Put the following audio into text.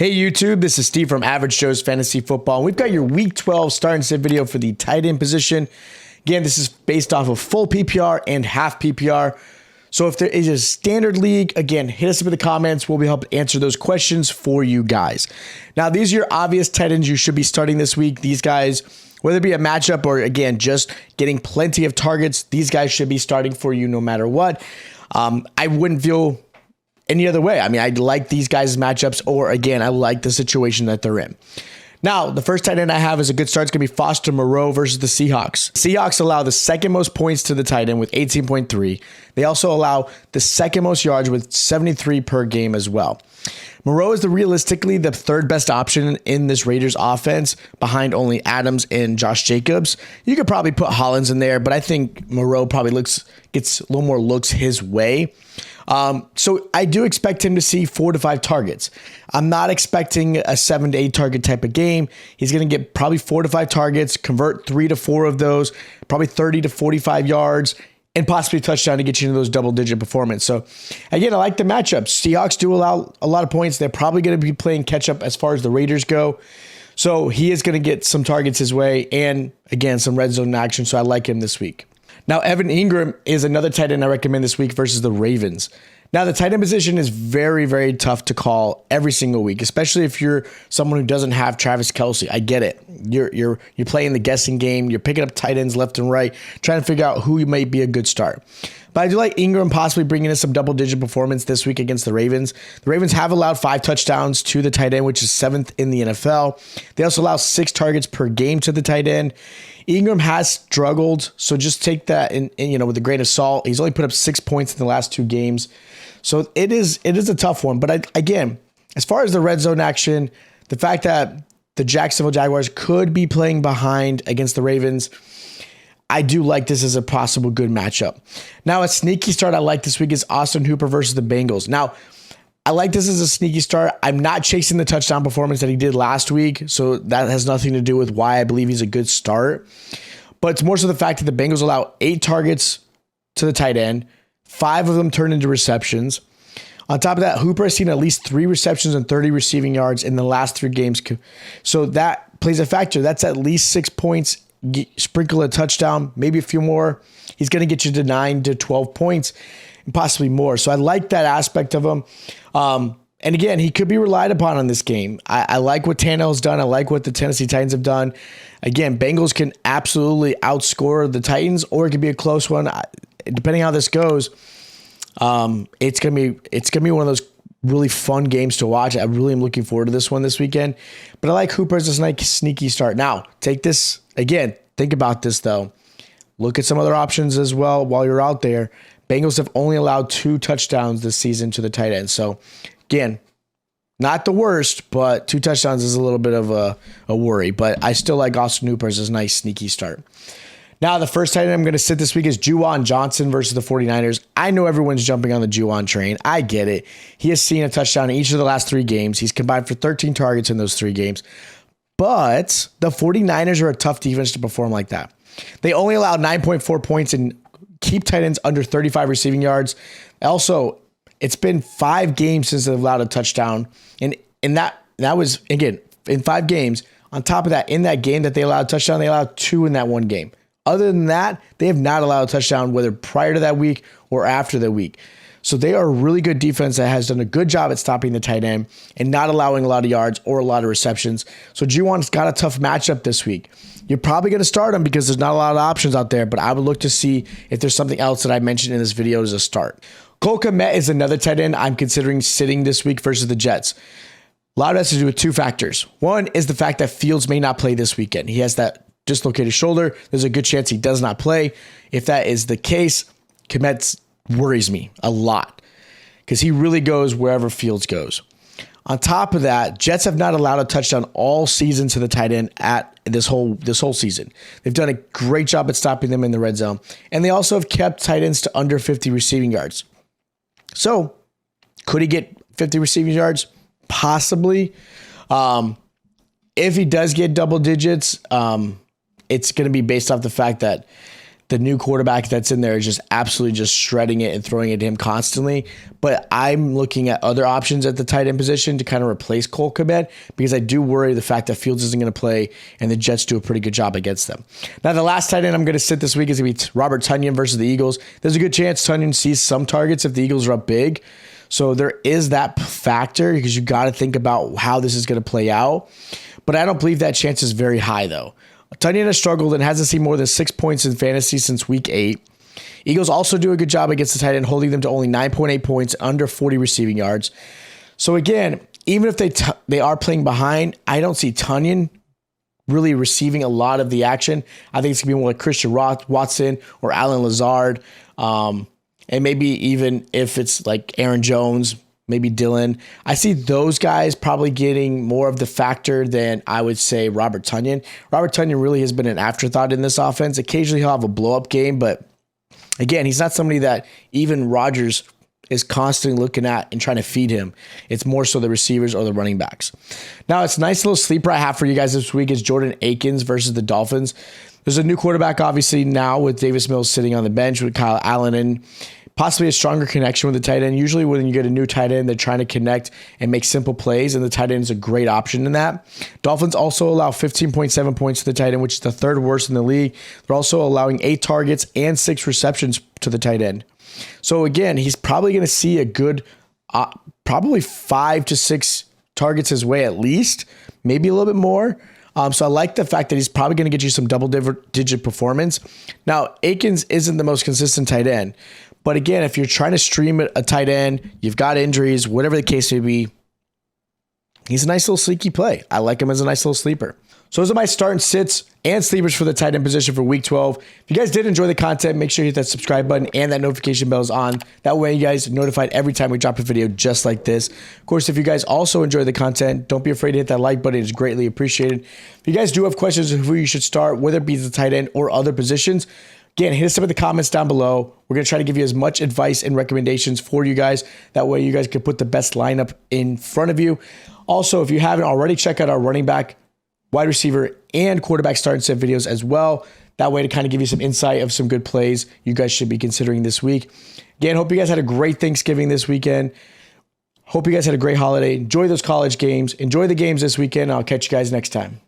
Hey YouTube, this is Steve from Average Joe's Fantasy Football. We've got your Week 12 start and sit video for the tight end position. Again, this is based off of full PPR and half PPR. So if there is a standard league, again, hit us up in the comments. We'll be helping answer those questions for you guys. Now, these are your obvious tight ends you should be starting this week. These guys, whether it be a matchup or, again, just getting plenty of targets, these guys should be starting for you no matter what. I wouldn't feel any other way. I mean, I like these guys' matchups, or again, I like the situation that they're in. Now, the first tight end I have is a good start. It's going to be Foster Moreau versus the Seahawks. Seahawks allow the second most points to the tight end with 18.3. They also allow the second most yards with 73 per game as well. Moreau is realistically the third best option in this Raiders offense behind only Adams and Josh Jacobs. You could probably put Hollins in there, but I think Moreau probably gets a little more looks his way. So I do expect him to see 4 to 5 targets. I'm not expecting a 7 to 8 target type of game. He's going to get probably 4 to 5 targets, convert 3 to 4 of those, probably 30 to 45 yards, and possibly a touchdown to get you into those double-digit performance. So, again, I like the matchups. Seahawks do allow a lot of points. They're probably going to be playing catch-up as far as the Raiders go. So he is going to get some targets his way and, again, some red zone action. So I like him this week. Now, Evan Ingram is another tight end I recommend this week versus the Ravens. Now, the tight end position is very, very tough to call every single week, especially if you're someone who doesn't have Travis Kelce. I get it. You're playing the guessing game. You're picking up tight ends left and right, trying to figure out who might be a good start. But I do like Ingram possibly bringing in some double-digit performance this week against the Ravens. The Ravens have allowed 5 touchdowns to the tight end, which is 7th in the NFL. They also allow 6 targets per game to the tight end. Ingram has struggled, so just take that in with a grain of salt. He's only put up 6 points in the last 2 games. So it is a tough one. But again, as far as the red zone action, the fact that the Jacksonville Jaguars could be playing behind against the Ravens, I do like this as a possible good matchup. Now, a sneaky start I like this week is Austin Hooper versus the Bengals. Now, I like this as a sneaky start. I'm not chasing the touchdown performance that he did last week, so that has nothing to do with why I believe he's a good start. But it's more so the fact that the Bengals allow 8 targets to the tight end. 5 of them turn into receptions. On top of that, Hooper has seen at least 3 receptions and 30 receiving yards in the last 3 games. So that plays a factor. That's at least 6 points. Sprinkle a touchdown, maybe a few more. He's going to get you to 9 to 12 points and possibly more. So I like that aspect of him. And again, he could be relied upon on this game. I like what Tannehill's done. I like what the Tennessee Titans have done. Again, Bengals can absolutely outscore the Titans, or it could be a close one. Depending on how this goes, it's gonna be one of those really fun games to watch. I really am looking forward to this one this weekend. But I like Hooper as a nice sneaky start. Now, take this again. Think about this though. Look at some other options as well while you're out there. Bengals have only allowed 2 touchdowns this season to the tight end. So again, not the worst, but 2 touchdowns is a little bit of a worry. But I still like Austin Hooper as a nice sneaky start. Now, the first tight end I'm going to sit this week is Juwan Johnson versus the 49ers. I know everyone's jumping on the Juwan train. I get it. He has seen a touchdown in each of the last 3 games. He's combined for 13 targets in those 3 games. But the 49ers are a tough defense to perform like that. They only allow 9.4 points and keep tight ends under 35 receiving yards. Also, it's been 5 games since they've allowed a touchdown. And that was, again, in 5 games. On top of that, in that game that they allowed a touchdown, they allowed 2 in that one game. Other than that, they have not allowed a touchdown, whether prior to that week or after the week. So they are a really good defense that has done a good job at stopping the tight end and not allowing a lot of yards or a lot of receptions. So Juwan's got a tough matchup this week. You're probably going to start him because there's not a lot of options out there, but I would look to see if there's something else that I mentioned in this video as a start. Cole Kmet is another tight end I'm considering sitting this week versus the Jets. A lot of that has to do with 2 factors. One is the fact that Fields may not play this weekend. He has that dislocated shoulder. There's a good chance he does not play. If that is the case, Kmet worries me a lot because he really goes wherever Fields goes. On top of that, Jets have not allowed a touchdown all season to the tight end at this whole season. They've done a great job at stopping them in the red zone, and they also have kept tight ends to under 50 receiving yards. So, could he get 50 receiving yards? Possibly. If he does get double digits, it's going to be based off the fact that the new quarterback that's in there is just absolutely just shredding it and throwing it to him constantly. But I'm looking at other options at the tight end position to kind of replace Cole Kmet, because I do worry the fact that Fields isn't going to play and the Jets do a pretty good job against them. Now, the last tight end I'm going to sit this week is going to be Robert Tonyan versus the Eagles. There's a good chance Tonyan sees some targets if the Eagles are up big. So there is that factor, because you got to think about how this is going to play out. But I don't believe that chance is very high, though. Tonyan has struggled and hasn't seen more than 6 points in fantasy since week 8. Eagles also do a good job against the tight end, holding them to only 9.8 points, under 40 receiving yards. So again, even if they are playing behind, I don't see Tonyan really receiving a lot of the action. I think it's going to be more like Christian Watson or Alan Lazard. And maybe even if it's like Aaron Jones, maybe Dylan. I see those guys probably getting more of the factor than I would say Robert Tonyan. Robert Tonyan really has been an afterthought in this offense. Occasionally he'll have a blow-up game, but again, he's not somebody that even Rodgers is constantly looking at and trying to feed him. It's more so the receivers or the running backs. Now, it's a nice little sleeper I have for you guys this week is Jordan Akins versus the Dolphins. There's a new quarterback, obviously, now with Davis Mills sitting on the bench with Kyle Allen and possibly a stronger connection with the tight end. Usually when you get a new tight end, they're trying to connect and make simple plays, and the tight end is a great option in that. Dolphins also allow 15.7 points to the tight end, which is the third worst in the league. They're also allowing 8 targets and 6 receptions to the tight end. So again, he's probably going to see a good, probably 5 to 6 targets his way at least, maybe a little bit more. So I like the fact that he's probably going to get you some double-digit performance. Now, Akins isn't the most consistent tight end. But again, if you're trying to stream a tight end, you've got injuries, whatever the case may be, he's a nice little sneaky play. I like him as a nice little sleeper. So those are my start and sits and sleepers for the tight end position for week 12. If you guys did enjoy the content, make sure you hit that subscribe button and that notification bell is on. That way you guys are notified every time we drop a video just like this. Of course, if you guys also enjoy the content, don't be afraid to hit that like button. It's greatly appreciated. If you guys do have questions of who you should start, whether it be the tight end or other positions, again, hit us up in the comments down below. We're going to try to give you as much advice and recommendations for you guys. That way you guys can put the best lineup in front of you. Also, if you haven't already, check out our running back, wide receiver, and quarterback start and set videos as well. That way to kind of give you some insight of some good plays you guys should be considering this week. Again, hope you guys had a great Thanksgiving this weekend. Hope you guys had a great holiday. Enjoy those college games. Enjoy the games this weekend. I'll catch you guys next time.